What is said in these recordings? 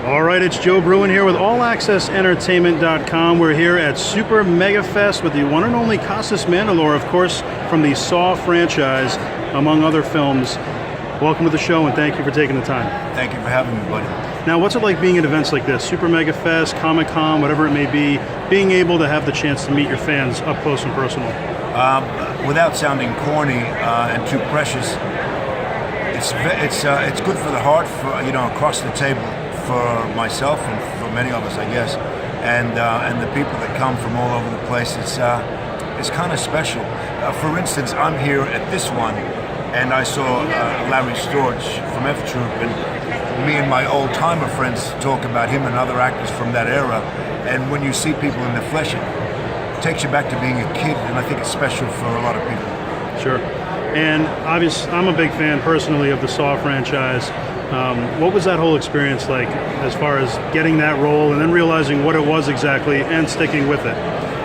All right, it's Joe Bruin here with AllAccessEntertainment.com. We're here at Super Mega Fest with the one and only Costas Mandylor, of course, from the Saw franchise, among other films. Welcome to the show, and thank you for taking the time. Thank you for having me, buddy. Now, what's it like being at events like this, Super Mega Fest, Comic-Con, whatever it may be, being able to have the chance to meet your fans up close and personal? Without sounding corny and too precious, it's good for the heart, for across the table, for myself and for many of us, I guess, and the people that come from all over the place. It's kind of special. For instance, I'm here at this one, and I saw Larry Storch from F Troop, and me and my old-timer friends talk about him and other actors from that era. And when you see people in the flesh, it takes you back to being a kid, and I think it's special for a lot of people. Sure. And obviously, I'm a big fan personally of the Saw franchise. What was that whole experience like as far as getting that role and then realizing what it was exactly and sticking with it?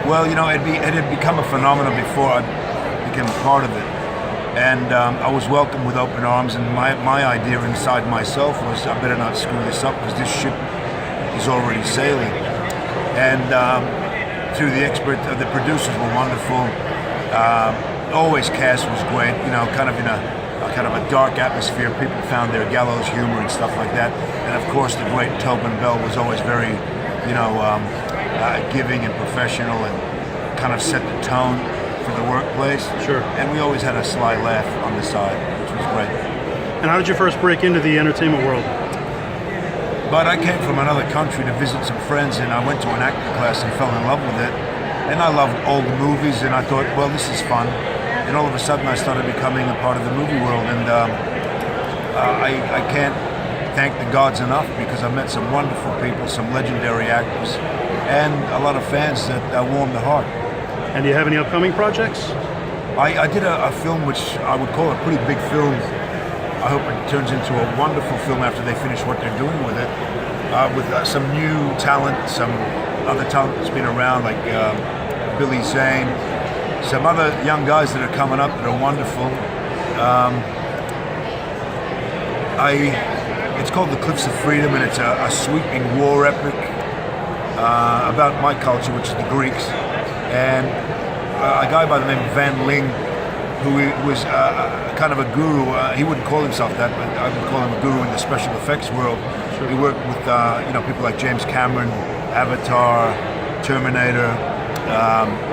Well, it had become a phenomenon before I became a part of it. And I was welcomed with open arms, and my idea inside myself was, I better not screw this up because this ship is already sailing. And through the producers were wonderful. Always cast was great, kind of in a dark atmosphere. People found their gallows humor and stuff like that. And of course, the great Tobin Bell was always very, giving and professional, and kind of set the tone for the workplace. Sure. And we always had a sly laugh on the side, which was great. And how did you first break into the entertainment world? But I came from another country to visit some friends, and I went to an acting class and fell in love with it. And I loved old movies, and I thought, well, this is fun. And all of a sudden, I started becoming a part of the movie world, and I can't thank the gods enough, because I met some wonderful people, some legendary actors, and a lot of fans that warmed the heart. And do you have any upcoming projects? I did a film which I would call a pretty big film. I hope it turns into a wonderful film after they finish what they're doing with it, with some new talent, some other talent that's been around, like Billy Zane, some other young guys that are coming up that are wonderful. It's called The Cliffs of Freedom, and it's a sweeping war epic about my culture, which is the Greeks, and a guy by the name of Van Ling, who was kind of a guru. He wouldn't call himself that, but I would call him a guru in the special effects world. Sure. He worked with people like James Cameron, Avatar, Terminator,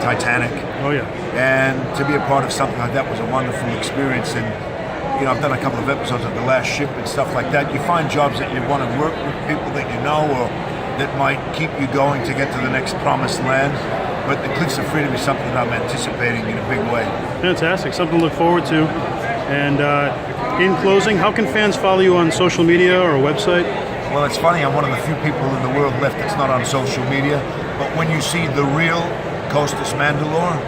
Titanic. Oh yeah. And to be a part of something like that was a wonderful experience. And I've done a couple of episodes of The Last Ship and stuff like that. You find jobs that you want to work with people that you know, or that might keep you going to get to the next promised land. But The Cliffs of Freedom is something that I'm anticipating in a big way. Fantastic, something to look forward to. And in closing, how can fans follow you on social media or website? Well, it's funny, I'm one of the few people in the world left that's not on social media. But when you see the real Costas Mandylor,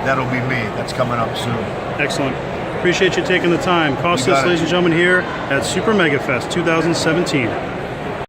that'll be me. That's coming up soon. Excellent. Appreciate you taking the time. Costas, ladies and gentlemen, here at Super Mega Fest 2017.